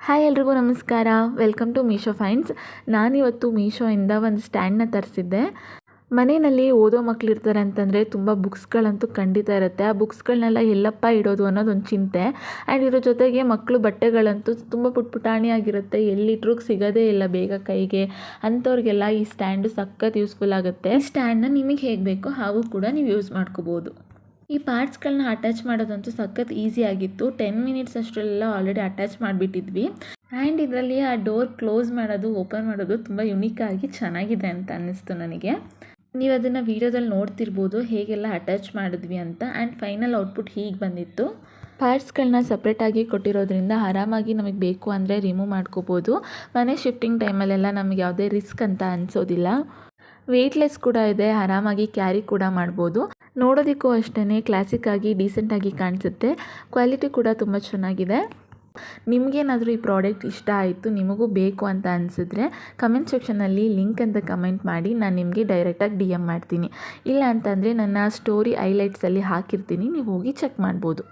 Hi ಎಲ್ರಿಗೂ ನಮಸ್ಕಾರ. Welcome to Meesho finds. ನಾನಿವತ್ತು ಮೀಶೋಯಿಂದ ಒಂದು ಸ್ಟ್ಯಾಂಡ್ನ ತರಿಸಿದ್ದೆ. ಮನೆಯಲ್ಲಿ ಓದೋ ಮಕ್ಕಳಿರ್ತಾರೆ ಅಂತಂದರೆ ತುಂಬ ಬುಕ್ಸ್ಗಳಂತೂ ಖಂಡಿತ ಇರುತ್ತೆ. ಆ ಬುಕ್ಸ್ಗಳನ್ನೆಲ್ಲ ಎಲ್ಲಪ್ಪ ಇಡೋದು ಅನ್ನೋದೊಂದು ಚಿಂತೆ. ಆ್ಯಂಡ್ ಇದ್ರ ಜೊತೆಗೆ ಮಕ್ಕಳು ಬಟ್ಟೆಗಳಂತೂ ತುಂಬ ಪುಟಾಣಿಯಾಗಿರುತ್ತೆ, ಎಲ್ಲಿಟ್ರೂ ಸಿಗೋದೇ ಇಲ್ಲ ಬೇಗ ಕೈಗೆ. ಅಂಥವ್ರಿಗೆಲ್ಲ ಈ ಸ್ಟ್ಯಾಂಡು ಸಖತ್ ಯೂಸ್ಫುಲ್ ಆಗುತ್ತೆ. ಈ ಸ್ಟ್ಯಾಂಡನ್ನ ನಿಮಗೆ ಹೇಗೆ ಬೇಕೋ ಹಾಗೂ ಕೂಡ ನೀವು ಯೂಸ್ ಮಾಡ್ಕೋಬೋದು. ಈ ಪಾರ್ಟ್ಸ್ಗಳನ್ನ ಅಟ್ಯಾಚ್ ಮಾಡೋದಂತೂ ಸಖತ್ ಈಸಿ ಆಗಿತ್ತು. 10 ಮಿನಿಟ್ಸ್ ಅಷ್ಟರಲ್ಲೆಲ್ಲ ಆಲ್ರೆಡಿ ಅಟ್ಯಾಚ್ ಮಾಡಿಬಿಟ್ಟಿದ್ವಿ. ಆ್ಯಂಡ್ ಇದರಲ್ಲಿ ಆ ಡೋರ್ ಕ್ಲೋಸ್ ಮಾಡೋದು ಓಪನ್ ಮಾಡೋದು ತುಂಬ ಯುನೀಕಾಗಿ ಚೆನ್ನಾಗಿದೆ ಅಂತ ಅನ್ನಿಸ್ತು ನನಗೆ. ನೀವು ಅದನ್ನು ವೀಡಿಯೋದಲ್ಲಿ ನೋಡ್ತಿರ್ಬೋದು ಹೇಗೆಲ್ಲ ಅಟ್ಯಾಚ್ ಮಾಡಿದ್ವಿ ಅಂತ. ಆ್ಯಂಡ್ ಫೈನಲ್ ಔಟ್ಪುಟ್ ಹೀಗೆ ಬಂದಿತ್ತು. ಪಾರ್ಟ್ಸ್ಗಳನ್ನ ಸಪ್ರೇಟಾಗಿ ಕೊಟ್ಟಿರೋದ್ರಿಂದ ಆರಾಮಾಗಿ ನಮಗೆ ಬೇಕು ಅಂದರೆ ರಿಮೂವ್ ಮಾಡ್ಕೋಬೋದು. ಮನೆ ಶಿಫ್ಟಿಂಗ್ ಟೈಮಲ್ಲೆಲ್ಲ ನಮಗೆ ಯಾವುದೇ ರಿಸ್ಕ್ ಅಂತ ಅನಿಸೋದಿಲ್ಲ. ವೆಯ್ಟ್ಲೆಸ್ ಕೂಡ ಇದೆ, ಆರಾಮಾಗಿ ಕ್ಯಾರಿ ಕೂಡ ಮಾಡ್ಬೋದು. ನೋಡೋದಕ್ಕೂ ಅಷ್ಟೇ ಕ್ಲಾಸಿಕ್ಕಾಗಿ ಡೀಸೆಂಟಾಗಿ ಕಾಣಿಸುತ್ತೆ. ಕ್ವಾಲಿಟಿ ಕೂಡ ತುಂಬ ಚೆನ್ನಾಗಿದೆ. ನಿಮಗೇನಾದರೂ ಈ ಪ್ರಾಡಕ್ಟ್ ಇಷ್ಟ ಆಯಿತು, ನಿಮಗೂ ಬೇಕು ಅಂತ ಅನಿಸಿದ್ರೆ ಕಮೆಂಟ್ ಸೆಕ್ಷನಲ್ಲಿ ಲಿಂಕ್ ಅಂತ ಕಮೆಂಟ್ ಮಾಡಿ, ನಾನು ನಿಮಗೆ ಡೈರೆಕ್ಟಾಗಿ DM ಮಾಡ್ತೀನಿ. ಇಲ್ಲ ಅಂತಂದರೆ ನನ್ನ ಸ್ಟೋರಿ ಹೈಲೈಟ್ಸಲ್ಲಿ ಹಾಕಿರ್ತೀನಿ, ನೀವು ಹೋಗಿ ಚೆಕ್ ಮಾಡ್ಬೋದು.